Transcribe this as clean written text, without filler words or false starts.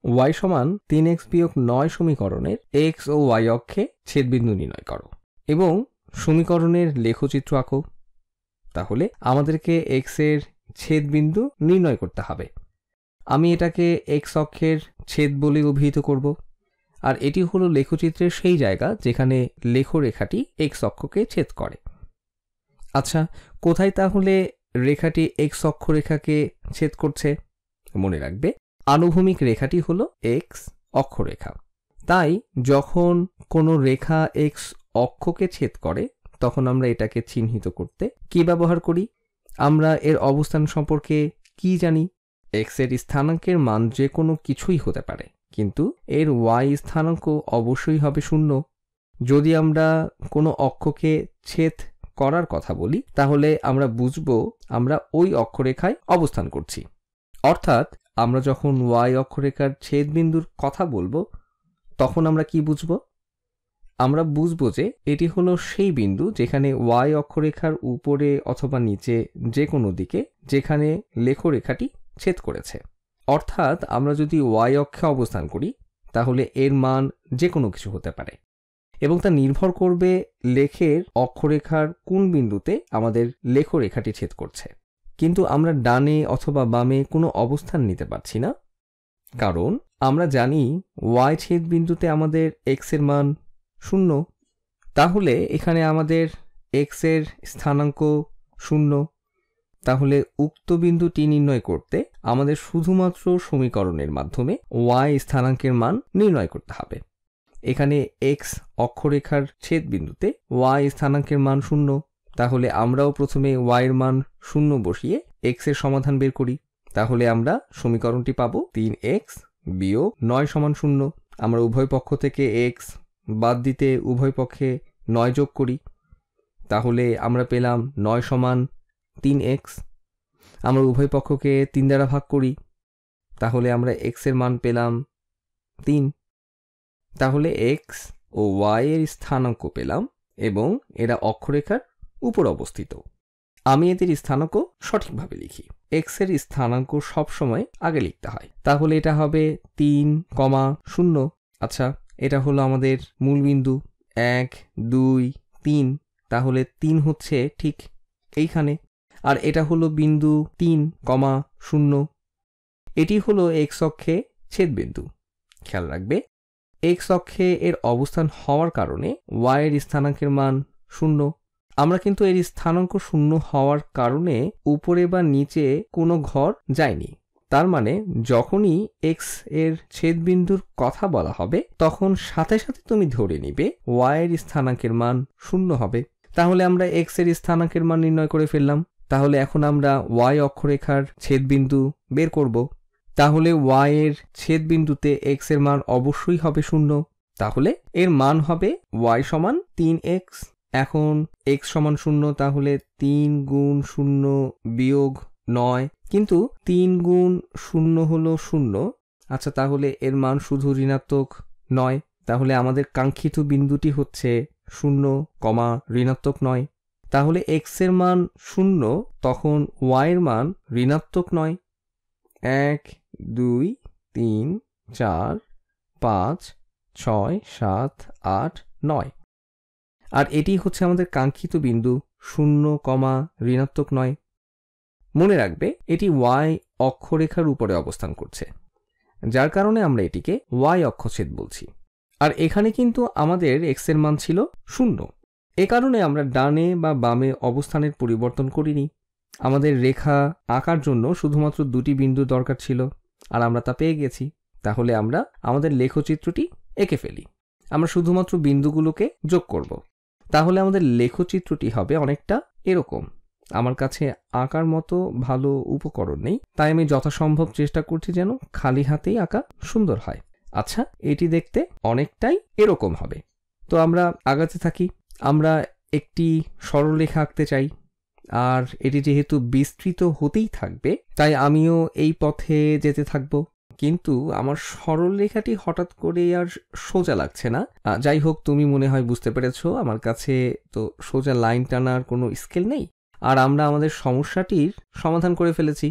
y সমান 3x বিয়োগ 9 সমীকরণের x ও y অক্ষে ছেদবিন্দু নির্ণয় করো এবং সমীকরণের লেখচিত্র আঁকো। তাহলে আমাদেরকে x এর ছেদবিন্দু নির্ণয় করতে হবে। আমি এটাকে x অক্ষের ছেদ বলে অভিহিত করব, আর এটি হলো লেখচিত্রের সেই জায়গা যেখানে লেখরেখাটি x অক্ষকে ছেদ করে। আচ্ছা, কোথায় তাহলে রেখাটি x অক্ষরেখাকে ছেদ করছে? মনে রাখবে, আনুভূমিক রেখাটি হলো x অক্ষরেখা। তাই যখন কোনো রেখা x অক্ষকে ছেদ করে তখন আমরা এটাকে চিহ্নিত করতে কি ব্যবহার করি? আমরা এর অবস্থান সম্পর্কে কি জানি? x এর স্থানাঙ্কের মান যে কোনো কিছুই হতে পারে, কিন্তু এর y স্থানাঙ্ক অবশ্যই হবে 0। যদি আমরা কোনো অক্ষকে ছেদ করার কথা বলি তাহলে আমরা বুঝব আমরা ওই অক্ষরেখায় অবস্থান করছি। অর্থাৎ আমরা যখন y অক্ষরেখার ছেদবিন্দুর কথা বলবো তখন আমরা কি বুঝব? আমরা বুঝব যে এটি হলো সেই বিন্দু যেখানে y অক্ষরেখার উপরে অথবা নিচে যে কোনো দিকে যেখানে লেখরেখাটি ছেদ করেছে। অর্থাৎ আমরা যদি y অক্ষে অবস্থান করি তাহলে এর মান যে কোনো কিছু হতে পারে এবং তা নির্ভর করবে লেখের অক্ষরেখার কোন বিন্দুতে আমাদের লেখরেখাটি ছেদ করছে। কিন্তু আমরা ডানে অথবা বামে কোনো অবস্থান নিতে পারছি না, কারণ আমরা জানি y ছেদ বিন্দুতে আমাদের x এর মান 0। তাহলে এখানে আমাদের x এর স্থানাঙ্ক 0। তাহলে উক্ত বিন্দুটি নির্ণয় করতে আমাদের শুধুমাত্র সমীকরণের মাধ্যমে y স্থানাঙ্কের মান নির্ণয় করতে হবে। এখানে x অক্ষরেখার ছেদ বিন্দুতে y স্থানাঙ্কের মান 0। তাহলে আমরাও প্রথমে y এর মান 0 বসিয়ে x এর সমাধান বের করি। তাহলে আমরা সমীকরণটি পাবো 3x বিয়োগ 9 সমান 0। আমরা উভয় পক্ষ থেকে x বাদ দিতে উভয় পক্ষে 9 যোগ করি। তাহলে আমরা পেলাম 9 সমান 3x। আমরা উভয় পক্ষকে 3 দ্বারা ভাগ করি। তাহলে আমরা x এর মান পেলাম 3। তাহলে x ও y এর স্থানাঙ্ক পেলাম এবং এরা অক্ষরেখার উপর অবস্থিত। আমি এদের স্থানাঙ্ক সঠিকভাবে লিখি। x এর স্থানাঙ্ক সবসময় আগে লিখতে হয়। তাহলে এটা হবে 3,0। আচ্ছা, এটা হলো আমাদের মূলবিন্দু 1 2 3। তাহলে 3 হচ্ছে ঠিক এইখানে, আর এটা হলো বিন্দু 3,0। এটি হলো x অক্ষে ছেদবিন্দু। খেয়াল রাখবে, x অক্ষে এর অবস্থান হওয়ার কারণে y এর স্থানাঙ্কের মান 0। আমরা কিন্তু এর স্থানাঙ্ক 0 হওয়ার কারণে উপরে বা নিচে কোনো ঘর যায়নি। তার মানে যখনই x এর ছেদবিন্দুর কথা বলা হবে তখন সাথে সাথে তুমি ধরে নিবে y এর স্থানাঙ্কের মান 0 হবে। তাহলে আমরা x এর স্থানাঙ্কের মান নির্ণয় করে ফেললাম। তাহলে এখন আমরা y অক্ষরেখার ছেদবিন্দু বের করব। তাহলে y এর ছেদবিন্দুতে x এর মান অবশ্যই হবে 0। তাহলে এর মান হবে y সমান 3x। এখন x সমান 0, তাহলে 3 গুণ 0 বিয়োগ 9, কিন্তু 3 গুণ 0 হলো 0। আচ্ছা, তাহলে এর মান শুধু ঋণাত্মক 9। তাহলে আমাদের কাঙ্ক্ষিত বিন্দুটি হচ্ছে 0, ঋণাত্মক 9। তাহলে x এর মান 0, তখন y এর মান ঋণাত্মক 9। 1 2 3 4 5 6 7 8 9। আর এটি হচ্ছে আমাদের কাঙ্ক্ষিত বিন্দু 0, ঋণাত্মক 9। মনে রাখবে, এটি y অক্ষরেখার উপরে অবস্থান করছে, যার কারণে আমরা এটিকে y অক্ষছেদ বলছি। আর এখানে কিন্তু আমাদের x এর মান ছিল 0। এ কারণে আমরা ডানে বা বামে অবস্থানের পরিবর্তন করিনি। আমাদের রেখা আঁকার জন্য শুধুমাত্র দুটি বিন্দু দরকার ছিল, আর আমরা তা পেয়ে গেছি। তাহলে আমরা আমাদের লেখচিত্রটি এঁকে ফেলি। আমরা শুধুমাত্র বিন্দুগুলোকে যোগ করব। তাহলে আমাদের লেখচিত্রটি হবে অনেকটা এরকম। আমার কাছে আঁকার মতো ভালো উপকরণ নেই, তাই আমি যথাসম্ভব চেষ্টা করছি যেন খালি হাতেই আঁকা সুন্দর হয়। আচ্ছা, এটি দেখতে অনেকটাই এরকম হবে। তো আমরা আগাতে থাকি। আমরা একটি সরলরেখা আঁকতে চাই, আর এটি যেহেতু বিস্তৃত হতেই থাকবে তাই আমিও এই পথে যেতে থাকব। কিন্তু আমার সরলরেখাটি হঠাৎ করে আর সোজা লাগছে না। যাই হোক, তুমি মনে হয় বুঝতে পেরেছো আমার কাছে তো সোজা লাইন টানার কোনো স্কেল নেই, আর আমরা আমাদের সমস্যাটির সমাধান করে ফেলেছি।